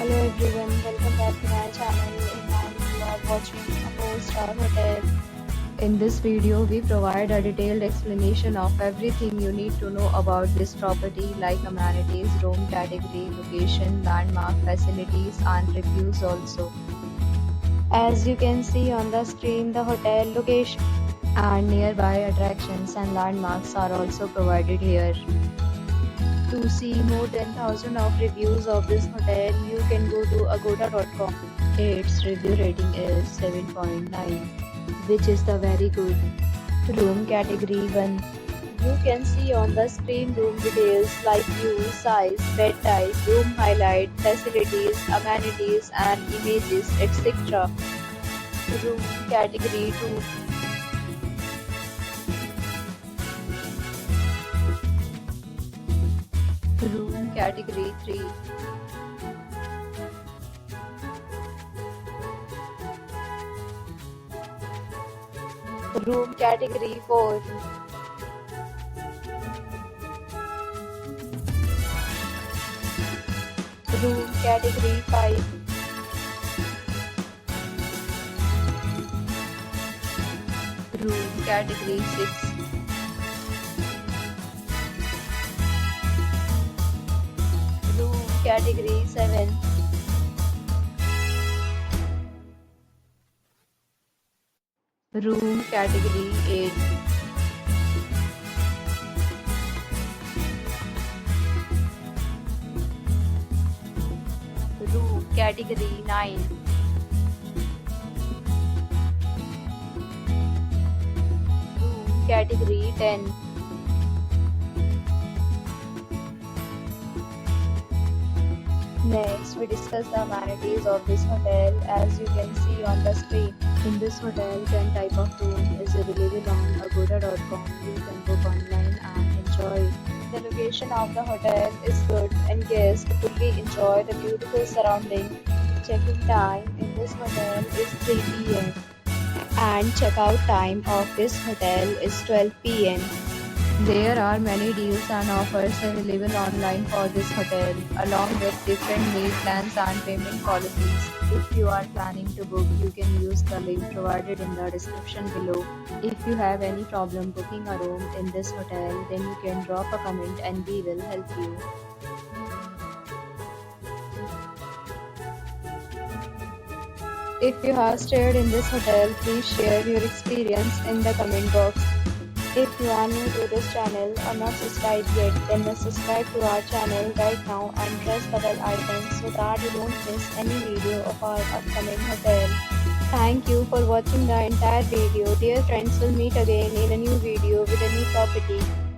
Hello everyone, welcome back to my channel and now you are watching a 4-star hotel. In this video, we provide a detailed explanation of everything you need to know about this property like amenities, room category, location, landmark, facilities and reviews also. As you can see on the screen, the hotel location and nearby attractions and landmarks are also provided here. To see more than 1000 of reviews of this hotel, you can go to agoda.com. Its review rating is 7.9, which is the very good. Room category 1. You can see on the screen room details like view, size, bed type, room highlight, facilities, amenities and images, etc. Room category 2. Room category 3. Room category 4. Room category 5. Room category 6. Room category 7. Room category 8. Room category 9. Room category 10. Next, we discuss the amenities of this hotel. As you can see on the screen, in this hotel, 10 type of room is available on agoda.com. You can book online and enjoy. The location of the hotel is good and guests fully enjoy the beautiful surrounding. Check-in time in this hotel is 3 p.m. and check-out time of this hotel is 12 p.m. There are many deals and offers available online for this hotel, along with different meal plans and payment policies. If you are planning to book, you can use the link provided in the description below. If you have any problem booking a room in this hotel, then you can drop a comment and we will help you. If you have stayed in this hotel, please share your experience in the comment box. If you are new to this channel or not subscribed yet, then must subscribe to our channel right now and press the bell icon so that you don't miss any video of our upcoming hotel. Thank you for watching the entire video. Dear friends, we'll meet again in a new video with a new property.